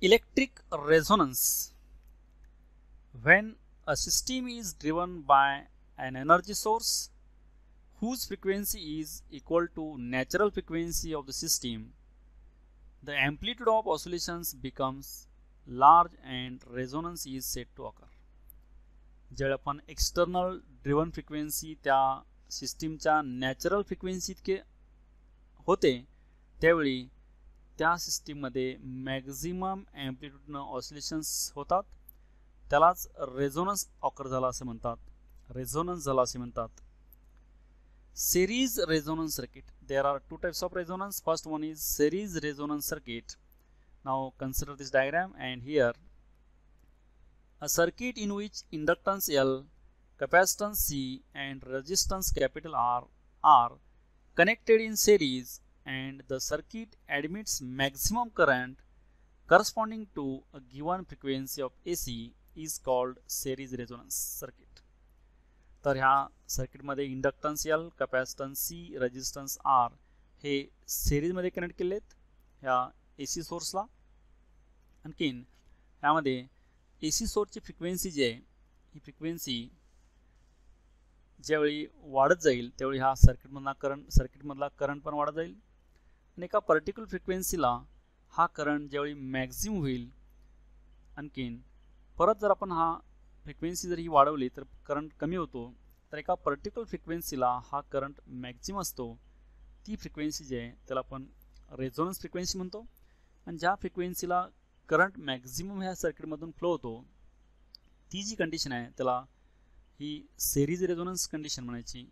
Electric resonance. When a system is driven by an energy source whose frequency is equal to natural frequency of the system, the amplitude of oscillations becomes large and resonance is said to occur. ज्यावेळी आपण external driven frequency त्या सिस्टीमच्या natural frequency इतके होते त्यावेळी त्या सिस्टीममध्ये maximum ॲम्प्लिट्यूडनं oscillations होतात, त्यालाच रेझोनन्स ऑकर झाला असे म्हणतात, रेझोनन्स झाला असे म्हणतात. Series resonance circuit. There are two types of resonance. First one is series resonance circuit. Now consider this diagram, and here a circuit in which inductance L, capacitance C and resistance capital R are connected in series, and the circuit admits maximum current corresponding to a given frequency of AC is called series resonance circuit. तर ह्या सर्किटमध्ये inductance L, capacitance C, resistance R हे सिरीजमध्ये connect केले आहेत ह्या ए C सोर्सला. आणखीन ह्यामध्ये ए सी सोर्सची फ्रिक्वेन्सी जी आहे ही फ्रिक्वेन्सी ज्यावेळी वाढत जाईल त्यावेळी हा सर्किटमधला करंट पण वाढत जाईल आणि एका पर्टिक्युलर फ्रिक्वेन्सीला हा करंट ज्यावेळी मॅक्झिमम होईल. आणखीन परत जर आपण हा फ्रिक्वेन्सी जर ही वाढवली तर करंट कमी होतो, तर एका पर्टिक्युलर फ्रिक्वेन्सीला हा करंट मॅक्झिमम असतो. ती फ्रिक्वेन्सी जी आहे त्याला आपण रेझोनन्स फ्रिक्वेन्सी म्हणतो. आणि ज्या फ्रिक्वेन्सीला करंट मॅक्झिमम ह्या सर्किटमधून फ्लो होतो ती जी कंडिशन आहे त्याला ही सेरीज रेझोनन्स कंडिशन म्हणायची.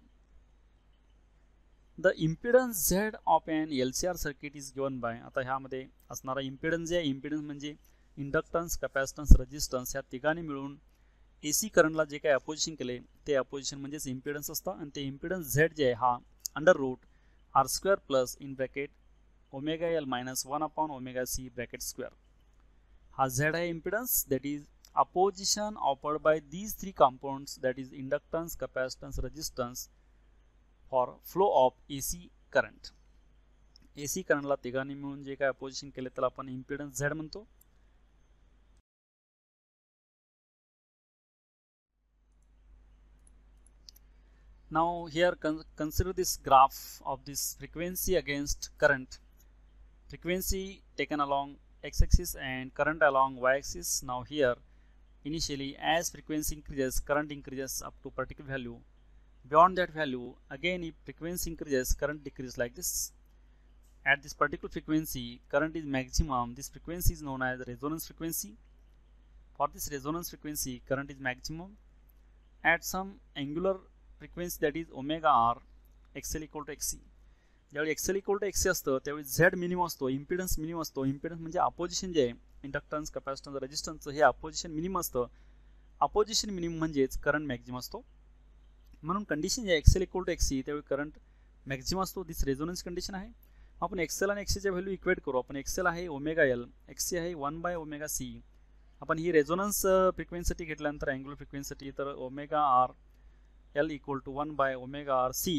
The impedance Z of an L C R circuit is given by. आता ह्यामध्ये असणारा इम्पिडन्स जे आहे, इम्पिडन्स म्हणजे इंडक्टन्स, कॅपॅसिटन्स, रेजिस्टन्स ह्या तिघांनी मिळून ए सी करंटला जे काही अपोजिशन केले ते अपोजिशन म्हणजेच इम्पिडन्स असतं. आणि ते इम्पिडन्स झेड जे आहे हा under root R square plus in bracket omega L minus 1 upon omega C bracket square. हा झेड आहे impedance, that is opposition offered by these three compounds, that is inductance, capacitance, resistance for flow of A C current. A C करंटला तिघांनी मिळून जे काही opposition केले त्याला आपण इम्पिडन्स झेड म्हणतो. Now here consider this graph of this frequency against current. Frequency taken along x-axis and current along y-axis. Now here initially as frequency increases, current increases up to particular value. Beyond that value again if frequency increases, current decreases like this. At this particular frequency current is maximum. This frequency is known as resonance frequency. For this resonance frequency current is maximum at some angular frequency that is omega R XL equal to XC. ज्यावेळी XL equal to XC असतं त्यावेळी Z minimum असतो, impedance minimum असतो. Impedance म्हणजे opposition जे आहे inductance, capacitance, रेजिस्टन्सचं हे अपोजिशन मिनिमम असतं. अपोजिशन मिनिमम म्हणजेच करंट मॅक्झिमम असतो. म्हणून कंडिशन जे आहे एक्सेल इक्वल टू एक्सी त्यावेळी करंट मॅक्झिमम असतो. दिस रेझोनन्स कंडिशन आहे. आपण एक्सेल आणि एक्सीच्या व्हॅल्यू इक्वेट करू. आपण एक्सेल आहे ओमेगा एल, एक्सी आहे 1 बाय ओमेगा सी. आपण ही रेझोनन्स फ्रिक्वेन्सीसाठी घेतल्यानंतर अँग्युलर फ्रिक्वेन्सीसाठी तर omega R L equal to 1 by omega r c.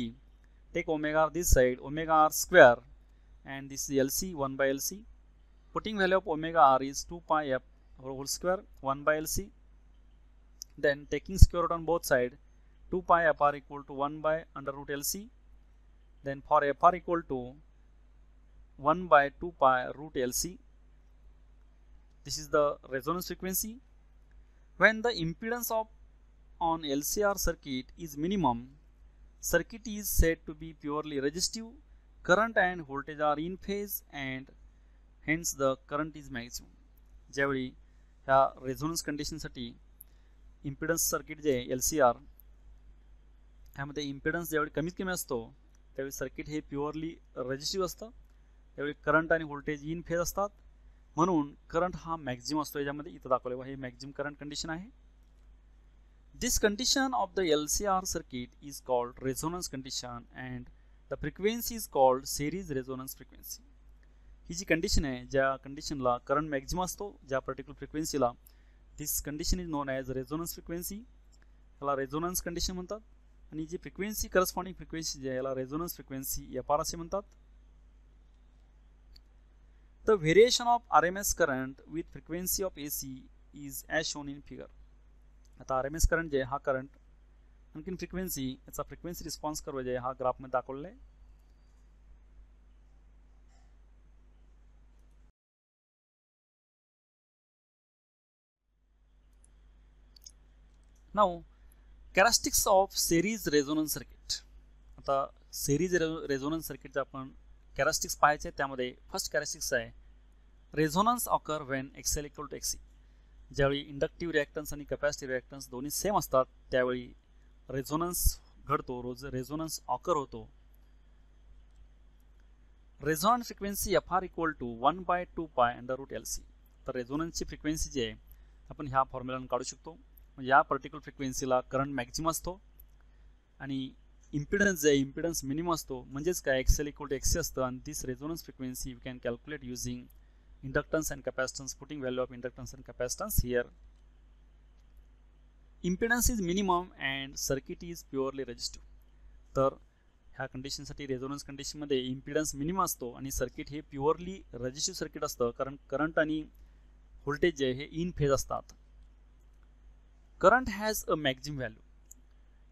Take omega r this side, omega r square, and this is LC 1 by LC. Putting value of omega r is 2 pi f whole square 1 by LC. Then taking square root on both sides, 2 pi f r equal to 1 by under root LC. Then for f r equal to 1 by 2 pi root LC. This is the resonance frequency. When the impedance of on LCR circuit is minimum, circuit is said to be purely resistive. Current and voltage are in phase and hence the current is maximum. ज्यावेळी ह्या resonance कंडिशनसाठी impedance circuit जे L C R ह्यामध्ये impedance ज्यावेळी कमीत कमी असतो त्यावेळी सर्किट हे प्युअरली रेजिस्टिव्ह असतं. त्यावेळी करंट आणि व्होल्टेज इन फेज असतात म्हणून करंट हा मॅक्झिमम असतो. याच्यामध्ये इथं दाखवले हे मॅक्झिमम करंट कंडिशन आहे. This condition of the LCR circuit is called resonance condition and the frequency is called series resonance frequency. ही जी कंडिशन आहे ज्या कंडिशनला करंट मॅक्झिमम असतो ज्या पर्टिक्युलर फ्रिक्वेन्सीला, this condition is known as resonance frequency. याला रेझोनन्स कंडिशन म्हणतात. आणि जी फ्रिक्वेन्सी करस्पॉन्डिंग फ्रिक्वेन्सी जी आहे याला रेझोनन्स फ्रिक्वेन्सी एफ आर असे म्हणतात. The variation of RMS current with frequency of AC is as shown in figure. आता RMS करंट जे हा करंट आणखीन फ्रिक्वेन्सी याचा फ्रिक्वेन्सी रिस्पॉन्स कर्व जे हा ग्राफ मध्ये दाखवलेला आहे. Now characteristics of series resonance circuit. आता series resonance circuit आपण characteristics पाहायचे. त्यामध्ये फर्स्ट characteristics आहे resonance occur when XL equal to XC. ज्यावेळी इंडक्टिव्ह रिॲक्टन्स आणि कॅपॅसिटिव्ह रिॲक्टन्स दोन्ही सेम असतात त्यावेळी रेझोनन्स घडतो, रेझोनन्स ऑकर होतो. Resonance frequency FR equal to 1/2π√LC. तर रेझोनन्सची फ्रिक्वेन्सी जी आहे आपण ह्या फॉर्म्युलाने काढू शकतो. या पर्टिक्युलर फ्रिक्वेन्सीला करंट मॅक्झिमम असतो आणि इम्पिडन्स जे इम्पिडन्स मिनिमम असतो. म्हणजेच काय XL इक्वल टू XC असतं. आणि this resonance frequency you can calculate using inductance and capacitance, putting value of inductance and capacitance here. Impedance is minimum and circuit is purely resistive. तर ह्या कंडिशनसाठी resonance कंडिशनमध्ये impedance minimum असतो आणि circuit हे purely resistive circuit असतं, कारण current आणि voltage जे हे इन फेज असतात. Current has a maximum value.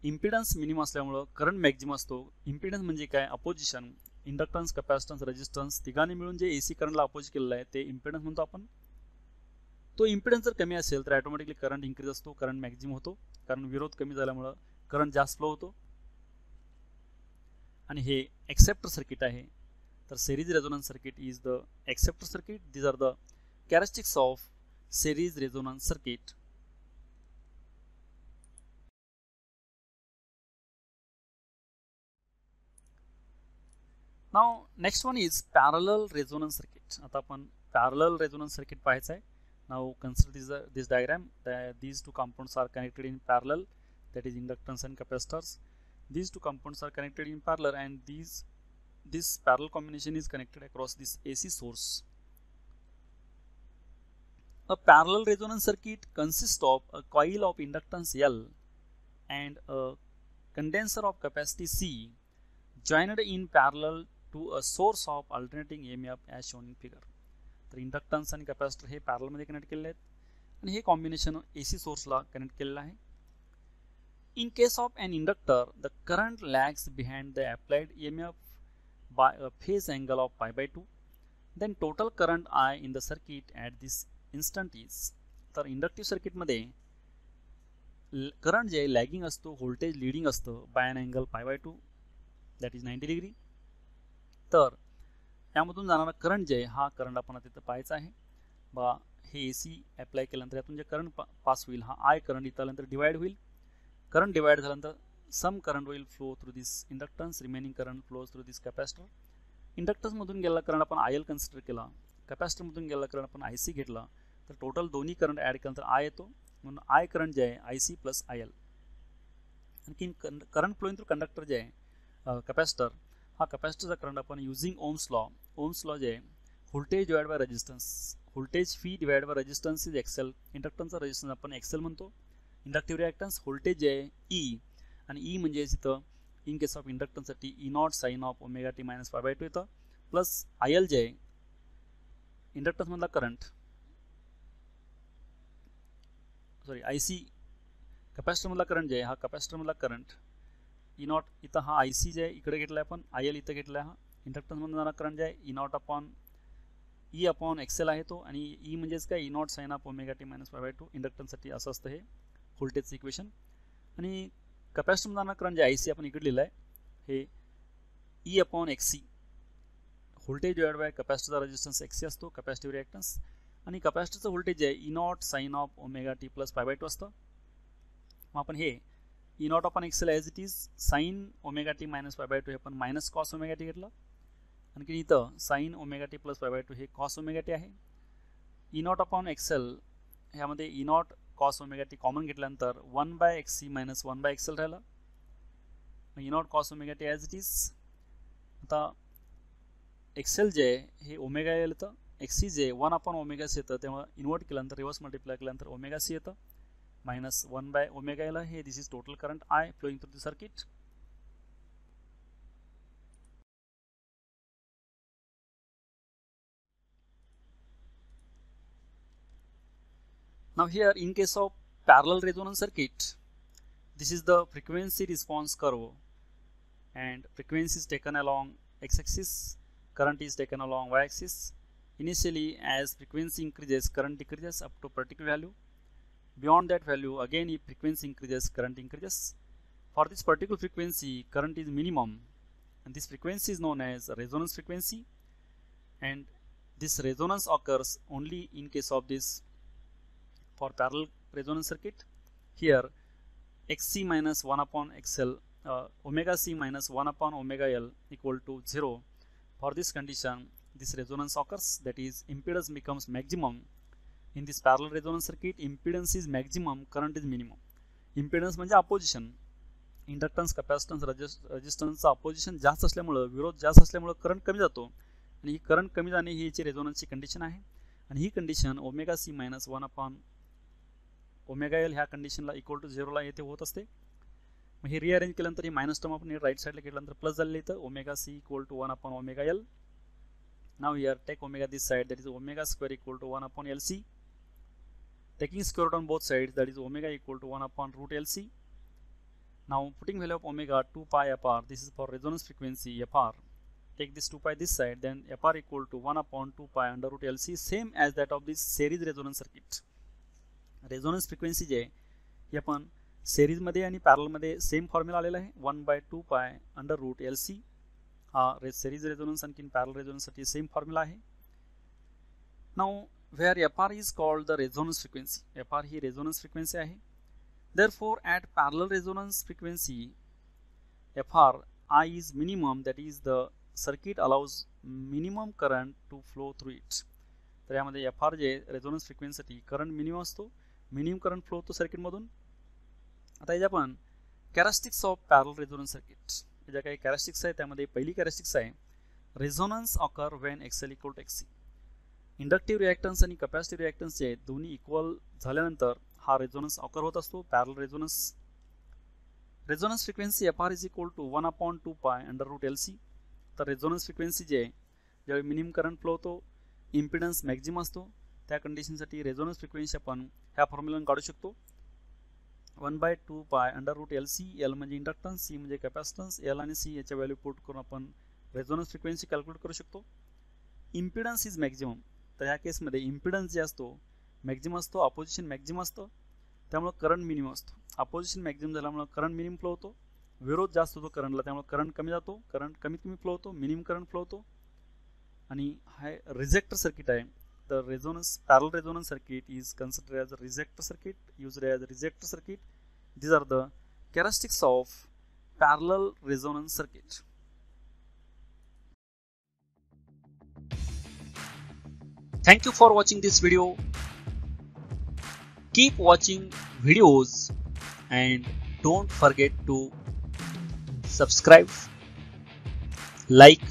Impedance minimum असल्यामुळं करंट मॅक्झिमम असतो. इम्पिडन्स म्हणजे काय, अपोजिशन. इंडक्टन्स, कॅपॅसिटन्स, रेजिस्टन्स तिघांनी मिळून जे AC करंटला अपोज केलेलं आहे ते इम्पिडन्स म्हणतो आपण. तो इम्पिडन्स जर कमी असेल तर ऑटोमॅटिकली करंट इन्क्रीज असतो, करंट मॅक्झिमम होतो, कारण विरोध कमी झाल्यामुळं करंट जास्त फ्लो होतो. आणि हे एक्सेप्टर सर्किट आहे. तर series resonance circuit is the acceptor circuit. These are the characteristics of series resonance circuit. Now next one is parallel resonance circuit. आता आपण parallel resonance circuit पाहायचं आहे. Now consider this diagram. These two components are connected in parallel, that is inductance and capacitors. These two components are connected in parallel and this parallel combination is connected across this AC source. A parallel resonance circuit consists of a coil of inductance L and a condenser of capacity C joined in parallel to a source of alternating EMF as shown in figure. तर inductance आणि capacitor हे parallel मध्ये connect केलेले आहेत आणि हे combination AC सोर्सला connect केलेलं आहे. In case of an inductor, the current lags behind the applied EMF by a phase angle of π/2. Then total current I in the circuit at this instant is. तर inductive सर्किटमध्ये current जे lagging असतो, voltage leading असतं by an angle π/2 that is 90 degree. तर यामधून जाणारा current जे हा करंट आपण तिथं पाहायचा आहे बा. हे AC अप्लाय केल्यानंतर यातून जे करंट पास होईल हा I करंट इथं आल्यानंतर डिवाइड होईल. करंट डिवाइड झाल्यानंतर some current will flow through this inductance, remaining current flows through this capacitor. इंडक्टन्समधून गेलेला करंट आपण IL कन्सिडर केला, कॅपॅसिटरमधून गेलेला करंट आपण IC घेतला, तर टोटल दोन्ही करंट ॲड केल्यानंतर I येतो. म्हणून I करंट जे आहे IC प्लस IL. आणखी करंट फ्लोइंग थ्रू कंडक्टर जे आहे कॅपॅसिटर, हा कॅपॅसिटरचा करंट आपण युझिंग ओम्स लॉ जे आहे voltage divide by resistance, voltage phi divide by resistance is XL. इंडक्टन्सचा रेजिस्टन्स आपण XL म्हणतो. इंडक्टिव्ह रिॲक्टन्स व्होल्टेज जे आहे E आणि E म्हणजे इथं इन केस ऑफ इंडक्टन्ससाठी E0 sine of omega T minus π/2 येतं प्लस IL जे आहे इंडक्टन्समधला करंट, सॉरी IC कॅपॅसिटरमधला करंट जे आहे हा कॅपॅसिटरमधला करंट E0 इथं हा IC जे आहे इकडे घेतला आहे आपण, IL इथं घेतला आहे. हा इंडक्टन्समधून जाणारा करंट जे आहे E0 upon E upon XL आहे तो, आणि E म्हणजेच काय E0 sine of omega T minus π/2. इंडक्टन्ससाठी असं असतं हे व्होल्टेजचं इक्वेशन. आणि कॅपॅसिटरमधून जाणारा करंट जे IC आपण इकडे लिहिलं आहे हे E upon XC, voltage divide by कॅपॅसिटरचा रेजिस्टन्स XC असतो, कॅपॅसिटिव्ह रिॲक्टन्स. आणि कॅपॅसिटरचं व्होल्टेज जे आहे E0 sine of omega T plus π/2 असतं. मग आपण हे E0 upon XL as it is sine omega T minus π/2 हे आपण मायनस कॉस ओमेगा टी घेतलं. आणखी इथं साइन ओमेगा टी प्लस π/2 हे कॉस ओमेगा टी आहे. E0 अपॉन XL ह्यामध्ये E0 cos omega T common घेतल्यानंतर 1/XC मायनस 1/XL राहिलं. E0 cos omega T as it is. आता XL जे आहे हे ओमेगा येतं, XC जे 1 अपॉन ओमेगा सी येतं, तेव्हा इन्व्हर्ट केल्यानंतर रिव्हर्स मल्टिप्लाय केल्यानंतर ओमेगा सी येतं मायनस 1/ओमेगा एल आहे. This is total current I flowing through the circuit. Now here in case of parallel resonance circuit, this is the frequency response curve, and frequency is taken along x-axis, current is taken along y-axis. Initially, as frequency increases, current decreases up to a particular value. Beyond that value, again if frequency increases, current increases. For this particular frequency, current is minimum, and this frequency is known as resonance frequency, and this resonance occurs only in case of this for parallel resonance circuit. Here xc minus 1 upon xl, omega c minus 1 upon omega l equal to 0. For this condition, this resonance occurs, that is impedance becomes maximum. In this parallel resonance circuit, impedance is maximum, current is minimum. Impedance म्हणजे opposition, inductance capacitance रेजिस्टन्सचा opposition जास्त असल्यामुळं, विरोध जास्त असल्यामुळं current कमी जातो, आणि ही current कमी जाणे ही याची रेझोनन्सची कंडिशन आहे. आणि ही condition omega C minus 1 upon omega L ह्या कंडिशनला इक्वल टू 0ला येथे होत असते. मग हे रिअरेंज केल्यानंतर ही मायनस टर्म आपण राईट साईडला घेतल्यानंतर प्लस झालेली इथं omega C equal to 1 upon omega L. Now here take omega this side, that is omega square equal to 1 upon LC. Taking square root on both sides, that is omega equal to 1 upon root LC. Now putting value of omega 2 pi fr, this is for resonance frequency fr. Take this 2 pi this side, then fr equal to 1 upon 2 pi under root LC, same as that of this series resonance circuit. Resonance frequency जे हे आपण series मध्ये आणि parallel मध्ये same formula आलेला आहे, 1/2 pi under root LC. हा series resonance आणि parallel resonance साठी सेम फॉर्म्युला आहे. Now where fr is called the resonance frequency, fr he resonance frequency आहे. Therefore, at parallel resonance frequency fr, I is minimum, that is the circuit allows minimum current to flow through it. तर यामध्ये fr जे resonance फ्रिक्वेन्सीसाठी current minimum असतो, minimum current flow होतो circuit मधून. आता याच्या आपण characteristics of parallel resonance circuit, ज्या काही कॅरेक्टरिस्टिक्स आहे त्यामध्ये पहिली कॅरेक्टरिस्टिक्स आहे resonance occur when XL equal to XC. Inductive reactance आणि कॅपॅसिटिव्ह रिॲक्टन्स जे दोन्ही इक्वल झाल्यानंतर हा रेझोनन्स ऑकर होत असतो, parallel resonance. Resonance frequency fr is equal to 1 upon 2 pi under root LC. तर रेझोनन्स फ्रिक्वेन्सी जे ज्यावेळी मिनिमम करंट फ्लो होतो, इम्पिडन्स मॅक्झिमम असतो, त्या कंडिशनसाठी रेझोनन्स फ्रिक्वेन्सी आपण ह्या फॉर्म्युलाने काढू शकतो, 1/2 pi under root LC. L म्हणजे इंडक्टन्स, सी म्हणजे कॅपॅसिटन्स, एल आणि सी याच्या व्हॅल्यू पुट करून आपण रेझोनन्स फ्रिक्वेन्सी कॅल्क्युलेट करू शकतो. इम्पिडन्स इज मॅक्झिमम, तर ह्या केसमध्ये इम्पिडन्स जे असतो मॅक्झिमम असतो, अपोजिशन मॅक्झिमम असतं, त्यामुळे करंट मिनिमम असतो. अपोजिशन मॅक्झिमम झाल्यामुळे करंट मिनिमम फ्लो होतो, विरोध जास्त होतो करंटला, त्यामुळे करंट कमी जातो, करंट कमीत कमी फ्लो होतो, मिनिमम करंट फ्लो होतो. आणि हा रिजेक्टर सर्किट आहे. The resonance parallel resonance circuit is considered as a rejector circuit, used as a rejector circuit. These are the characteristics of parallel resonance circuit. Thank you for watching this video. Keep watching videos and don't forget to subscribe, like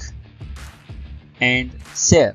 and share.